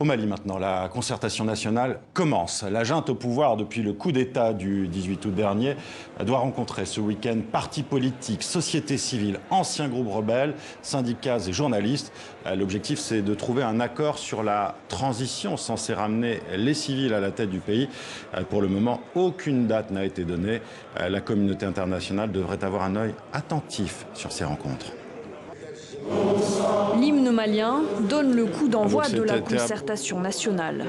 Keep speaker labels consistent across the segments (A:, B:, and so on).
A: Au Mali maintenant, la concertation nationale commence. La junte au pouvoir depuis le coup d'État du 18 août dernier doit rencontrer ce week-end partis politiques, sociétés civiles, anciens groupes rebelles, syndicats et journalistes. L'objectif, c'est de trouver un accord sur la transition censée ramener les civils à la tête du pays. Pour le moment, aucune date n'a été donnée. La communauté internationale devrait avoir un œil attentif sur ces rencontres.
B: L'hymne malien donne le coup d'envoi de la concertation nationale.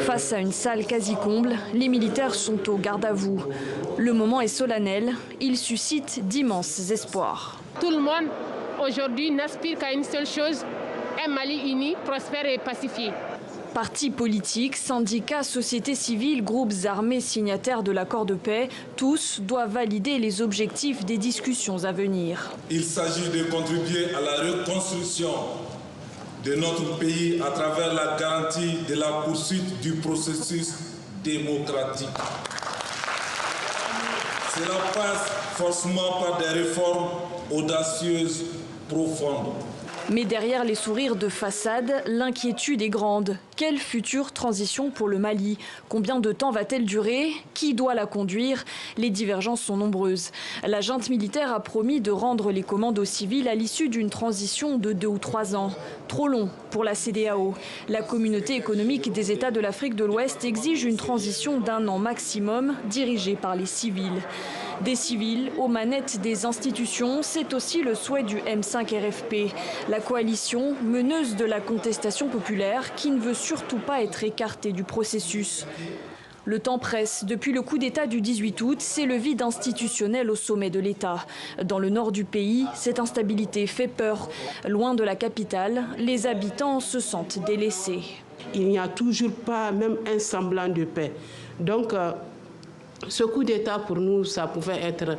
B: Face à une salle quasi comble, les militaires sont au garde à vous. Le moment est solennel, il suscite d'immenses espoirs.
C: Tout le monde aujourd'hui n'aspire qu'à une seule chose, un Mali uni, prospère et pacifié.
B: Partis politiques, syndicats, sociétés civiles, groupes armés signataires de l'accord de paix, tous doivent valider les objectifs des discussions à venir.
D: Il s'agit de contribuer à la reconstruction de notre pays à travers la garantie de la poursuite du processus démocratique. Cela passe forcément par des réformes audacieuses, profondes.
B: Mais derrière les sourires de façade, l'inquiétude est grande. Quelle future transition pour le Mali? Combien de temps va-t-elle durer? Qui doit la conduire? Les divergences sont nombreuses. La junte militaire a promis de rendre les commandes aux civils à l'issue d'une transition de 2 ou 3 ans. Trop long pour la CEDEAO. La communauté économique des États de l'Afrique de l'Ouest exige une transition d'1 an maximum, dirigée par les civils. Des civils aux manettes des institutions, c'est aussi le souhait du M5 RFP, la coalition meneuse de la contestation populaire qui ne veut surtout pas être écartée du processus. Le temps presse. Depuis le coup d'État du 18 août, c'est le vide institutionnel au sommet de l'État. Dans le nord du pays, cette instabilité fait peur. Loin de la capitale, les habitants se sentent délaissés.
E: Il n'y a toujours pas même un semblant de paix. Donc, ce coup d'État, pour nous, ça pouvait être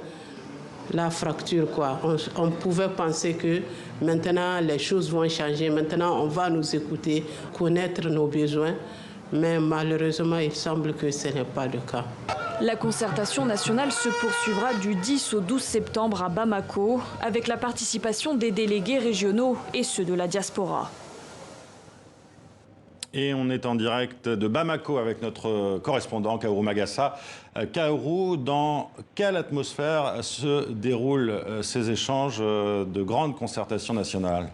E: la fracture, quoi. On pouvait penser que maintenant, les choses vont changer. Maintenant, on va nous écouter, connaître nos besoins. Mais malheureusement, il semble que ce n'est pas le cas.
B: La concertation nationale se poursuivra du 10 au 12 septembre à Bamako, avec la participation des délégués régionaux et ceux de la diaspora.
A: Et on est en direct de Bamako avec notre correspondant Kaourou Magassa. Kaourou, dans quelle atmosphère se déroulent ces échanges de grande concertation nationale?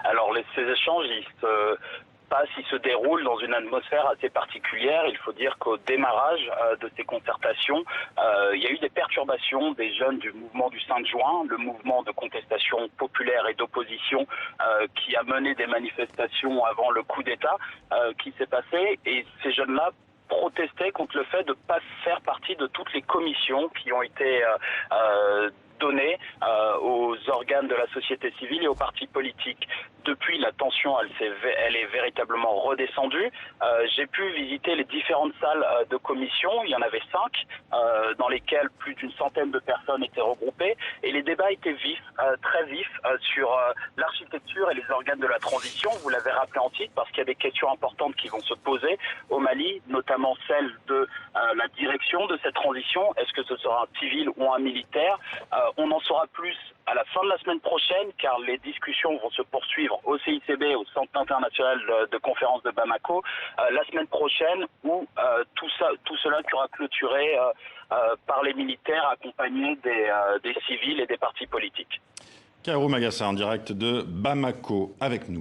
F: Alors, ces échanges, ils se déroulent dans une atmosphère assez particulière. Il faut dire qu'au démarrage de ces concertations, il y a eu des perturbations des jeunes du mouvement du 5 juin, le mouvement de contestation populaire et d'opposition qui a mené des manifestations avant le coup d'État qui s'est passé. Et ces jeunes-là protestaient contre le fait de ne pas faire partie de toutes les commissions qui ont été données aux organes de la société civile et aux partis politiques. Depuis, la tension, elle est véritablement redescendue. J'ai pu visiter les différentes salles de commission. Il y en avait 5, dans lesquelles plus d'une centaine de personnes étaient regroupées. Et les débats étaient vifs, très vifs, sur l'architecture et les organes de la transition. Vous l'avez rappelé en titre, parce qu'il y a des questions importantes qui vont se poser au Mali, notamment celle de la direction de cette transition. Est-ce que ce sera un civil ou un militaire? On en saura plus à la fin de la semaine prochaine, car les discussions vont se poursuivre au CICB, au Centre international de conférence de Bamako, la semaine prochaine, où tout cela sera clôturé par les militaires accompagnés des civils et des partis politiques.
A: Kaourou Magassa en direct de Bamako avec nous.